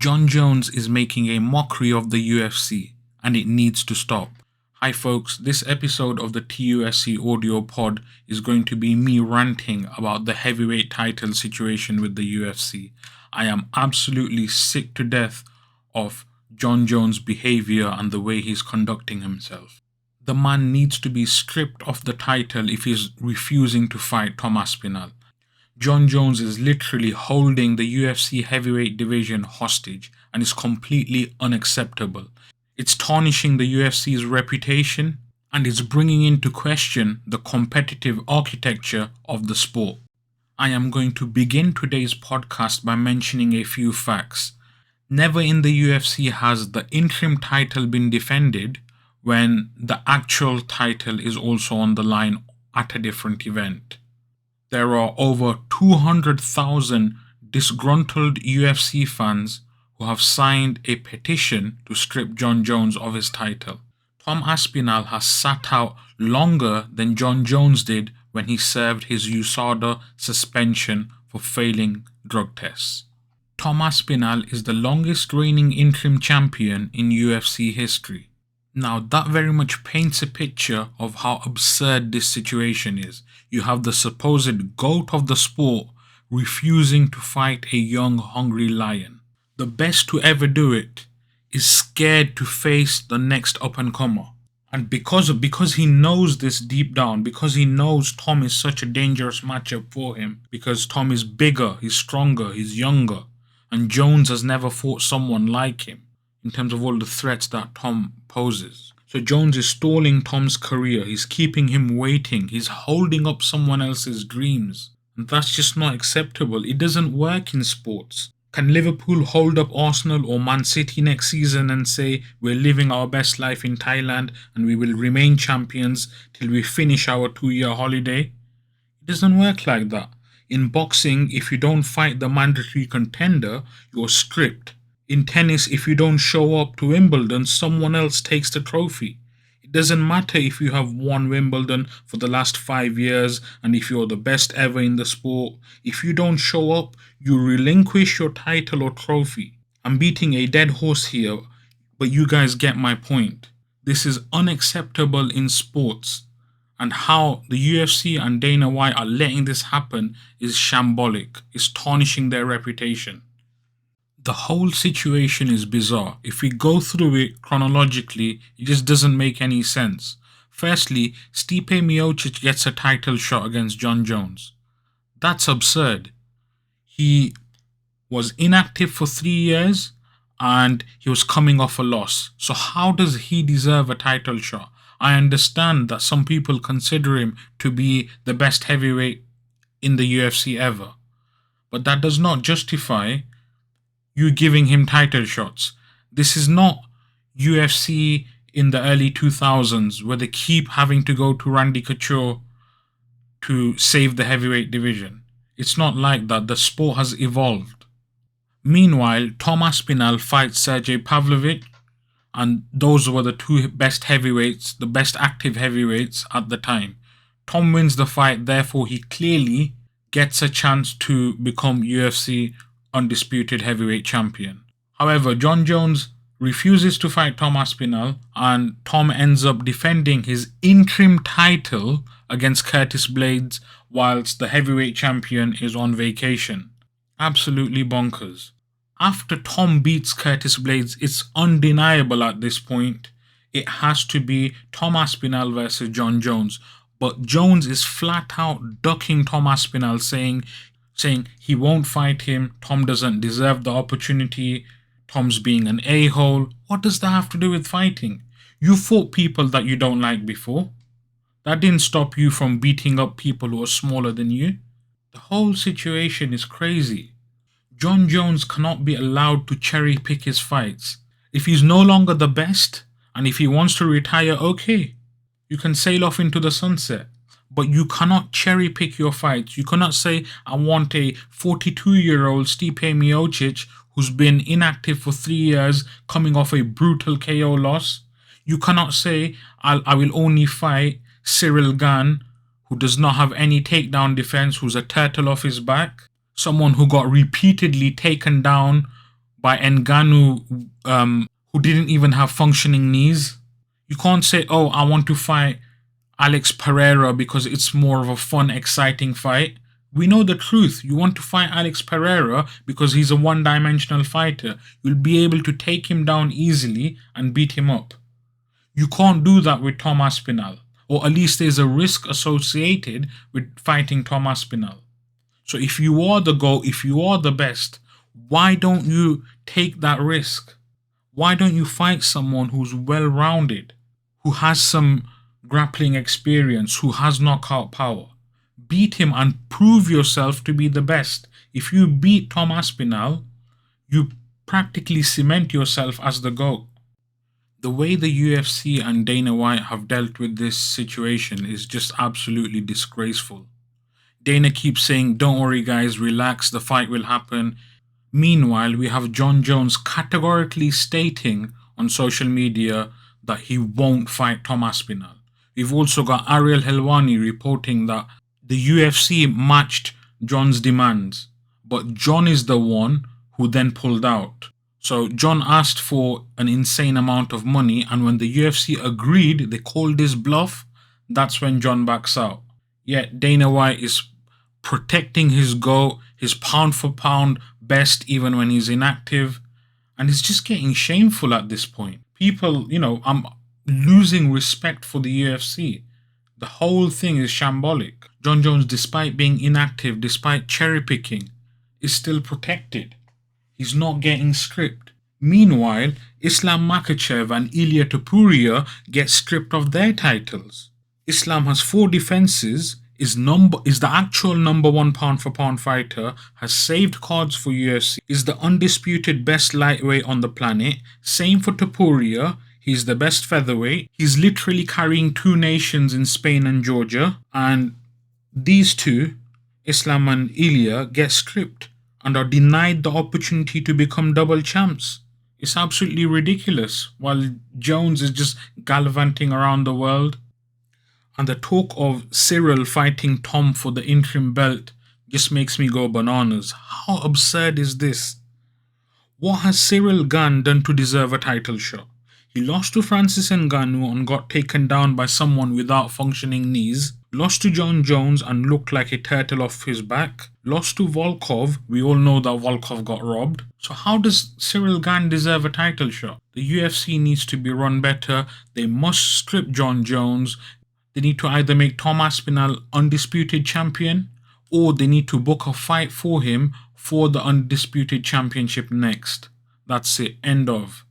Jon Jones is making a mockery of the UFC, and it needs to stop. Hi folks, this episode of the TUSC Audio Pod is going to be me ranting about the heavyweight title situation with the UFC. I am absolutely sick to death of Jon Jones' behavior and the way he's conducting himself. The man needs to be stripped of the title if he's refusing to fight Tom Aspinall. Jon Jones is literally holding the UFC heavyweight division hostage and is completely unacceptable. It's tarnishing the UFC's reputation and it's bringing into question the competitive architecture of the sport. I am going to begin today's podcast by mentioning a few facts. Never in the UFC has the interim title been defended when the actual title is also on the line at a different event. There are over 200,000 disgruntled UFC fans who have signed a petition to strip Jon Jones of his title. Tom Aspinall has sat out longer than Jon Jones did when he served his USADA suspension for failing drug tests. Tom Aspinall is the longest reigning interim champion in UFC history. Now that very much paints a picture of how absurd this situation is. You have the supposed GOAT of the sport refusing to fight a young, hungry lion. The best to ever do it is scared to face the next up-and-comer. And because he knows this deep down, because he knows Tom is such a dangerous matchup for him, because Tom is bigger, he's stronger, he's younger, and Jones has never fought someone like him in terms of all the threats that Tom poses. So Jones is stalling Tom's career, he's keeping him waiting, he's holding up someone else's dreams. And that's just not acceptable. It doesn't work in sports. Can Liverpool hold up Arsenal or Man City next season and say we're living our best life in Thailand and we will remain champions till we finish our 2-year holiday? It doesn't work like that. In boxing, if you don't fight the mandatory contender, you're stripped. In tennis, if you don't show up to Wimbledon, someone else takes the trophy. It doesn't matter if you have won Wimbledon for the last 5 years and if you're the best ever in the sport. If you don't show up, you relinquish your title or trophy. I'm beating a dead horse here, but you guys get my point. This is unacceptable in sports, and how the UFC and Dana White are letting this happen is shambolic. It's tarnishing their reputation. The whole situation is bizarre. If we go through it chronologically, it just doesn't make any sense. Firstly, Stipe Miocic gets a title shot against Jon Jones. That's absurd. He was inactive for 3 years and he was coming off a loss. So how does he deserve a title shot? I understand that some people consider him to be the best heavyweight in the UFC ever, but that does not justify you giving him title shots. This is not UFC in the early 2000s where they keep having to go to Randy Couture to save the heavyweight division. It's not like that. The sport has evolved. Meanwhile, Tom Aspinall fights Sergey Pavlovich, and those were the two best heavyweights, the best active heavyweights at the time. Tom wins the fight, therefore he clearly gets a chance to become UFC undisputed heavyweight champion. However, Jon Jones refuses to fight Tom Aspinall and Tom ends up defending his interim title against Curtis Blades whilst the heavyweight champion is on vacation. Absolutely bonkers. After Tom beats Curtis Blades, it's undeniable at this point. It has to be Tom Aspinall versus Jon Jones. But Jones is flat out ducking Tom Aspinall, saying he won't fight him, Tom doesn't deserve the opportunity, Tom's being an a-hole. What does that have to do with fighting? You fought people that you don't like before. That didn't stop you from beating up people who are smaller than you. The whole situation is crazy. Jon Jones cannot be allowed to cherry pick his fights. If he's no longer the best, and if he wants to retire, okay, you can sail off into the sunset. But you cannot cherry pick your fights. You cannot say, I want a 42-year-old Stipe Miocic who's been inactive for 3 years coming off a brutal KO loss. You cannot say, I will only fight Cyril Gane, who does not have any takedown defense, who's a turtle off his back. Someone who got repeatedly taken down by Ngannou, who didn't even have functioning knees. You can't say, oh, I want to fight Alex Pereira because it's more of a fun, exciting fight. We know the truth. You want to fight Alex Pereira because he's a one-dimensional fighter. You'll be able to take him down easily and beat him up. You can't do that with Tom Aspinall, or at least there's a risk associated with fighting Tom Aspinall. So if you are the GOAT, if you are the best, why don't you take that risk? Why don't you fight someone who's well-rounded, who has some grappling experience, who has knockout power? Beat him and prove yourself to be the best. If you beat Tom Aspinall, you practically cement yourself as the GOAT. The way the UFC and Dana White have dealt with this situation is just absolutely disgraceful. Dana keeps saying, don't worry guys, relax, the fight will happen. Meanwhile, we have Jon Jones categorically stating on social media that he won't fight Tom Aspinall. We've also got Ariel Helwani reporting that the UFC matched Jon's demands, but Jon is the one who then pulled out. So Jon asked for an insane amount of money, and when the UFC agreed, they called this bluff. That's when Jon backs out. Yet Dana White is protecting his GOAT, his pound for pound best even when he's inactive, and it's just getting shameful at this point. People, I'm losing respect for the UFC. The whole thing is shambolic. Jon Jones, despite being inactive, despite cherry picking, is still protected. He's not getting stripped. Meanwhile, Islam Makhachev and Ilia Topuria get stripped of their titles. Islam has 4 defenses, is the actual number 1 pound for pound fighter, has saved cards for UFC, is the undisputed best lightweight on the planet. Same for Topuria. He's the best featherweight. He's literally carrying 2 nations in Spain and Georgia. And these two, Islam and Ilia, get stripped and are denied the opportunity to become double champs. It's absolutely ridiculous, while Jones is just gallivanting around the world. And the talk of Cyril fighting Tom for the interim belt just makes me go bananas. How absurd is this? What has Cyril Gane done to deserve a title shot? He lost to Francis Ngannou and got taken down by someone without functioning knees. Lost to Jon Jones and looked like a turtle off his back. Lost to Volkov. We all know that Volkov got robbed. So how does Cyril Gane deserve a title shot? The UFC needs to be run better. They must strip Jon Jones. They need to either make Tom Aspinall undisputed champion, or they need to book a fight for him for the undisputed championship next. That's it. End of.